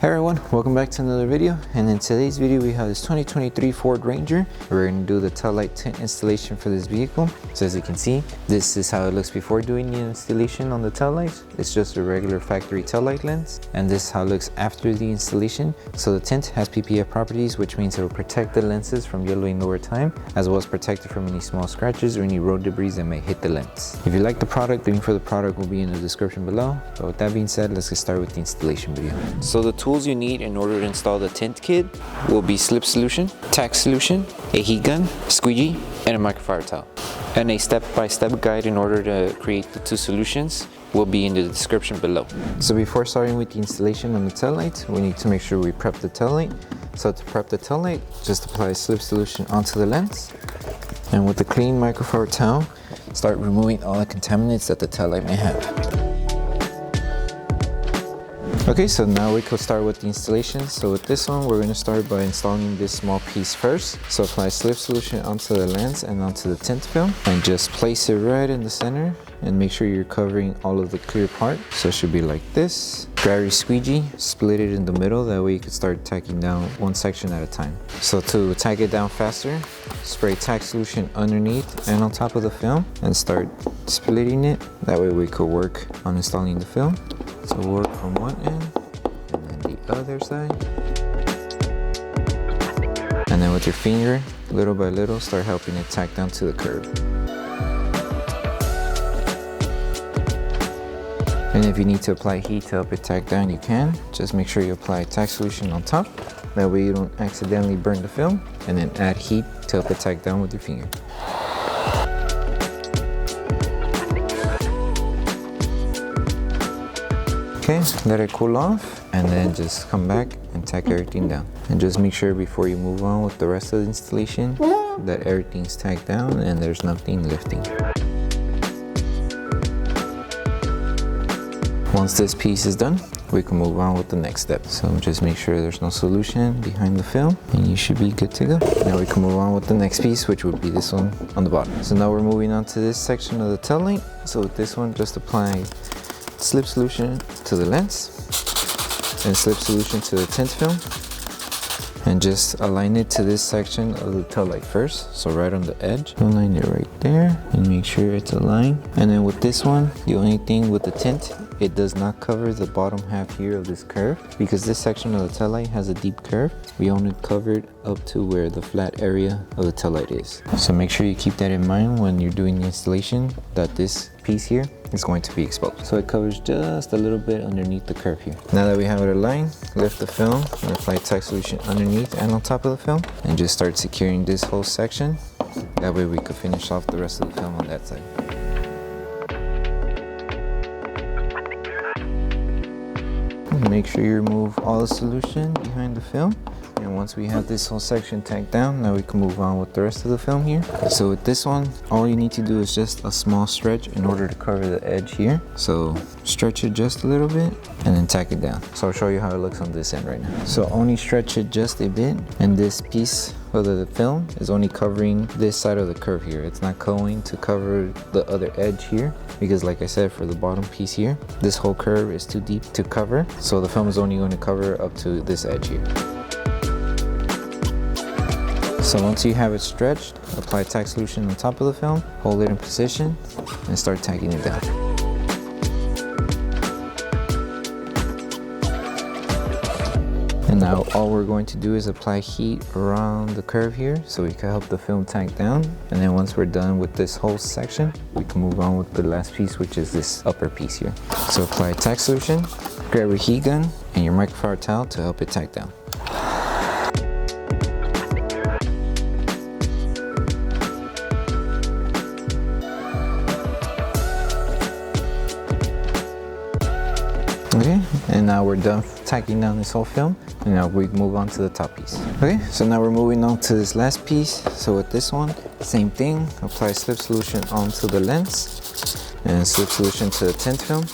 Hey everyone, welcome back to another video. And in today's video we have this 2023 Ford Ranger. We're going to do the Taillight Tint installation for this vehicle. So as you can see, this is how it looks before doing the installation on the taillights. It's just a regular factory taillight lens. And this is how it looks after the installation. So the tint has PPF properties, which means it will protect the lenses from yellowing over time, as well as protect it from any small scratches or any road debris that may hit the lens. If you like the product, the link for the product will be in the description below. But with that being said, let's get started with the installation video. So the tools you need in order to install the tint kit will be Slip Solution, Tack Solution, a heat gun, squeegee, and a microfiber towel. And a step-by-step guide in order to create the two solutions will be in the description below. So before starting with the installation on the taillight, we need to make sure we prep the taillight. So to prep the taillight, just apply Slip Solution onto the lens. And with the clean microfiber towel, start removing all the contaminants that the taillight may have. Okay, so now we could start with the installation. So with this one, we're going to start by installing this small piece first. So apply Slip Solution onto the lens and onto the tint film, and just place it right in the center and make sure you're covering all of the clear part. So it should be like this. Grab your squeegee, split it in the middle, that way you can start tacking down one section at a time. So to tack it down faster, spray Tack Solution underneath and on top of the film and start splitting it. That way we could work on installing the film. So work from one end and then the other side. And then with your finger, little by little, start helping it tack down to the curve. And if you need to apply heat to help it tack down, you can. Just make sure you apply Tack Solution on top. That way you don't accidentally burn the film. And then add heat to help it tack down with your finger. Okay, let it cool off and then just come back and tack everything down. And just make sure before you move on with the rest of the installation that everything's tacked down and there's nothing lifting. Once this piece is done, we can move on with the next step. So just make sure there's no solution behind the film and you should be good to go. Now we can move on with the next piece, which would be this one on the bottom. So now we're moving on to this section of the taillight. So with this one, just apply Slip Solution to the lens and Slip Solution to the tint film, and just align it to this section of the taillight first. So right on the edge, align it right there and make sure it's aligned. And then with this one, the only thing with the tint, it does not cover the bottom half here of this curve, because this section of the taillight has a deep curve. We only covered up to where the flat area of the taillight is. So make sure you keep that in mind when you're doing the installation, that this piece here is going to be exposed. So it covers just a little bit underneath the curve here. Now that we have it aligned, lift the film and apply Tack Solution underneath and on top of the film, and just start securing this whole section. That way we could finish off the rest of the film on that side. Make sure you remove all the solution behind the film. And once we have this whole section tacked down, now we can move on with the rest of the film here. So with this one, all you need to do is just a small stretch in order to cover the edge here. So stretch it just a little bit and then tack it down. So I'll show you how it looks on this end right now. So only stretch it just a bit, and this piece of the film is only covering this side of the curve here. It's not going to cover the other edge here, because like I said, for the bottom piece here, this whole curve is too deep to cover. So the film is only going to cover up to this edge here. So once you have it stretched, apply Tack Solution on top of the film, hold it in position, and start tacking it down. And now all we're going to do is apply heat around the curve here so we can help the film tack down. And then once we're done with this whole section, we can move on with the last piece, which is this upper piece here. So apply Tack Solution, grab your heat gun and your microfiber towel to help it tack down. Okay, and now we're done tacking down this whole film, and now we move on to the top piece. Okay, so now we're moving on to this last piece. So with this one, same thing, apply Slip Solution onto the lens and Slip Solution to the tint film,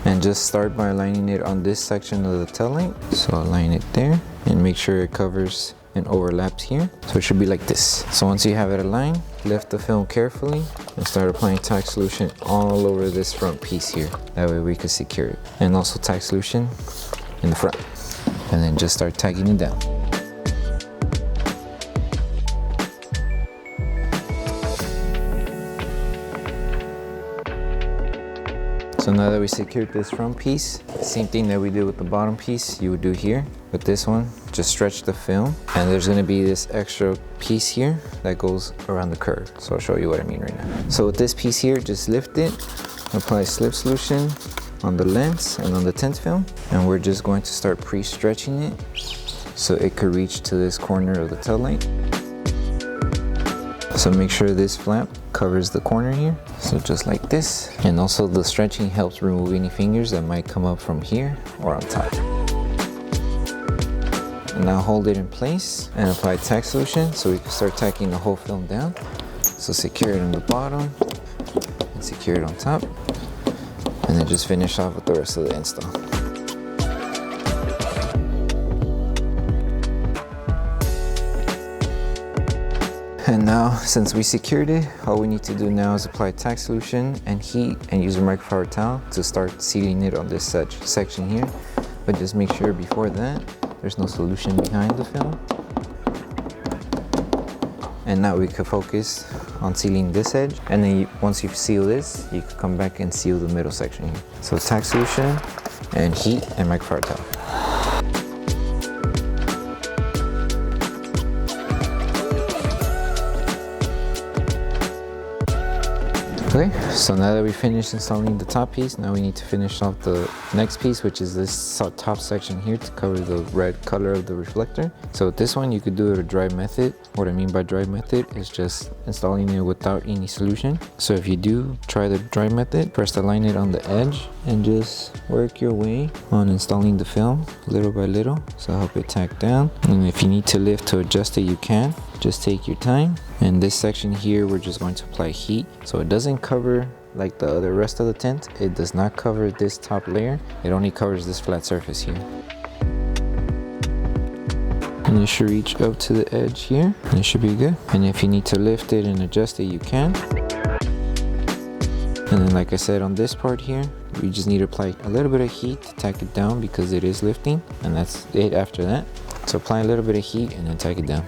and just start by aligning it on this section of the taillight. So align it there and make sure it covers and overlaps here. So it should be like this. So once you have it aligned, lift the film carefully and start applying Tack Solution all over this front piece here. That way we can secure it. And also Tack Solution in the front. and then just start tagging it down. So now that we secured this front piece, same thing that we did with the bottom piece, you would do here. With this one, just stretch the film, and there's gonna be this extra piece here that goes around the curve. So I'll show you what I mean right now. So with this piece here, just lift it, apply slip solution on the lens and on the tint film, and we're just going to start pre-stretching it so it could reach to this corner of the tail light. So make sure this flap covers the corner here, so just like this. And also the stretching helps remove any fingers that might come up from here or on top. And now hold it in place and apply tack solution so we can start tacking the whole film down. So secure it on the bottom and secure it on top, and then just finish off with the rest of the install. And now, since we secured it, all we need to do now is apply tack solution and heat and use a microfiber towel to start sealing it on this section here. But just make sure before that, there's no solution behind the film. And now we can focus on sealing this edge. And then once you seal this, you can come back and seal the middle section here. So tack solution and heat and microfiber towel. Okay, so now that we finished installing the top piece, now we need to finish off the next piece, which is this top section here to cover the red color of the reflector. So with this one, you could do it a dry method. What I mean by dry method is just installing it without any solution. So if you do try the dry method, first align it on the edge and just work your way on installing the film little by little. So help it tack down. And if you need to lift to adjust it, you can. Just take your time. And this section here, we're just going to apply heat. So it doesn't cover like the rest of the tint. It does not cover this top layer. It only covers this flat surface here. And it should reach up to the edge here, and it should be good. And if you need to lift it and adjust it, you can. And then like I said, on this part here, we just need to apply a little bit of heat to tack it down because it is lifting, and that's it after that. So apply a little bit of heat and then tack it down.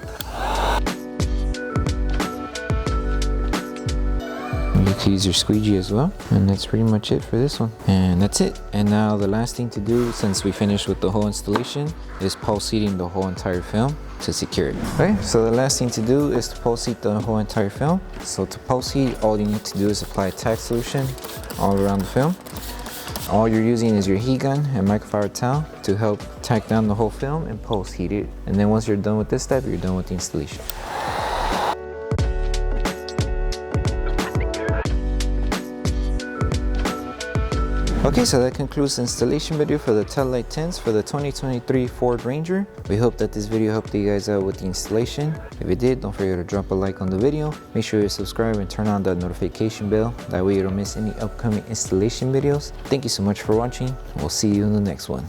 You can use your squeegee as well, and that's pretty much it for this one. And that's it. And now the last thing to do, since we finished with the whole installation, is pulse heating the whole entire film to secure it. Okay, so the last thing to do is to pulse heat the whole entire film. So to pulse heat, all you need to do is apply tack solution all around the film. All you're using is your heat gun and microfiber towel to help tack down the whole film and pulse heat it. And then once you're done with this step, you're done with the installation. Okay, so that concludes the installation video for the Taillight tints for the 2023 Ford Ranger. We hope that this video helped you guys out with the installation. If it did, don't forget to drop a like on the video. Make sure you subscribe and turn on that notification bell. That way you don't miss any upcoming installation videos. Thank you so much for watching. We'll see you in the next one.